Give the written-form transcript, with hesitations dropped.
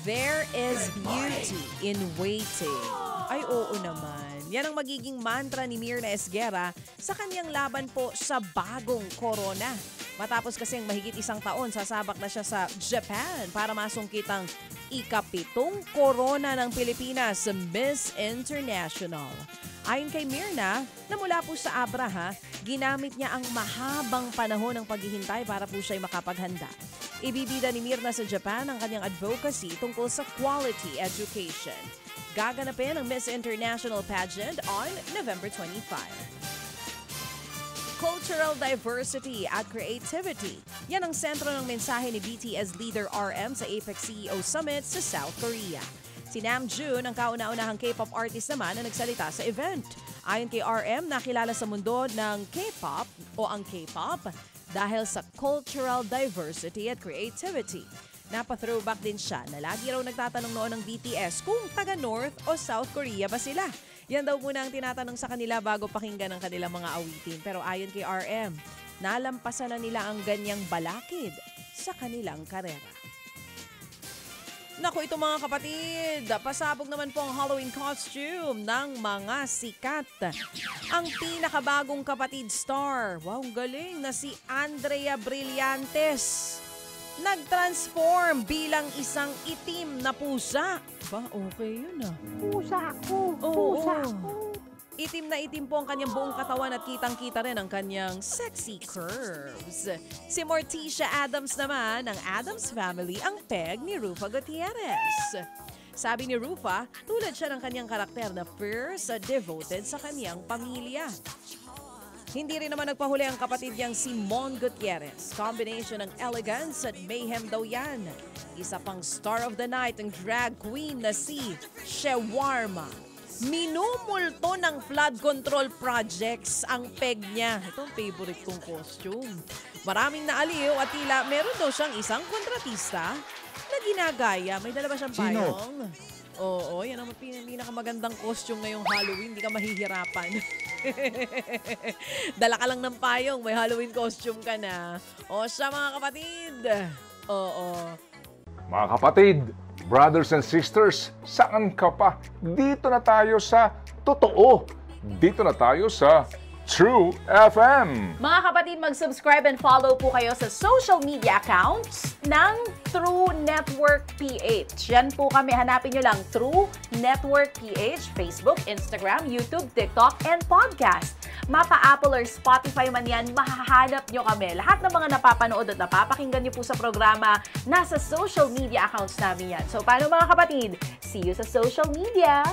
There is beauty in waiting. Ay, oo naman. Yan ang magiging mantra ni Myrna Esguerra sa kanyang laban po sa bagong corona. Matapos kasing mahigit isang taon, sasabak na siya sa Japan para masungkit ang ika-7 corona ng Pilipinas sa Miss International. Ayon kay Myrna, na mula po sa Abra, ginamit niya ang mahabang panahon ng paghihintay para po siya'y makapaghanda. Ibibida ni Myrna sa Japan ang kanyang advocacy tungkol sa quality education. Gaganapin ang Miss International pageant on November 25. Cultural diversity at creativity. Yan ang sentro ng mensahe ni BTS leader RM sa APEC CEO Summit sa South Korea. Si Namjoon, ang kauna-unahang K-pop artist naman na nagsalita sa event. Ayon kay RM, nakilala sa mundo ng K-pop o ang K-pop dahil sa cultural diversity at creativity. Napa-throwback din siya na lagi raw nagtatanong noon ng BTS kung taga North o South Korea ba sila. Yan daw muna ang tinatanong sa kanila bago pakinggan ang kanilang mga awitin. Pero ayon kay RM, nalampasan na nila ang ganyang balakid sa kanilang karera. Naku, ito mga kapatid, pasabog naman po ang Halloween costume ng mga sikat. Ang pinakabagong kapatid star, wow, galing, na si Andrea Brillantes. Nag-transform bilang isang itim na pusa. Ba, okay yun ah. Pusa ako, pusa ako. Itim na itim po ang kanyang buong katawan at kitang-kita rin ang kanyang sexy curves. Si Morticia Addams naman, ng Addams Family, ang peg ni Rufa Gutierrez. Sabi ni Rufa, tulad siya ng kanyang karakter na fierce at devoted sa kanyang pamilya. Hindi rin naman nagpahuli ang kapatid niyang si Mon Gutierrez. Combination ng elegance at mayhem daw yan. Isa pang star of the night ang drag queen na si Shawarma. Minumulto ng flood control projects ang peg niya. Ito ang favorite kong costume. Maraming naaliw at tila meron daw siyang isang kontratista na ginagaya. May dala ba siyang payong? Oo, yan ang pinakamagandang costume ngayong Halloween. Hindi ka mahihirapan. Dala ka lang ng payong, may Halloween costume ka na. O siya mga kapatid. Oo. Mga kapatid, brothers and sisters, saan ka pa? Dito na tayo sa Totoo. Dito na tayo sa True FM. Mga kapatid, mag-subscribe and follow po kayo sa social media accounts ng True Network PH. Yan po kami, hanapin nyo lang True Network PH, Facebook, Instagram, YouTube, TikTok, and podcast. Mapa Apple or Spotify man yan, mahahanap nyo kami. Lahat ng mga napapanood at napapakinggan nyo po sa programa, nasa social media accounts namin yan. So, paano mga kapatid? See you sa social media!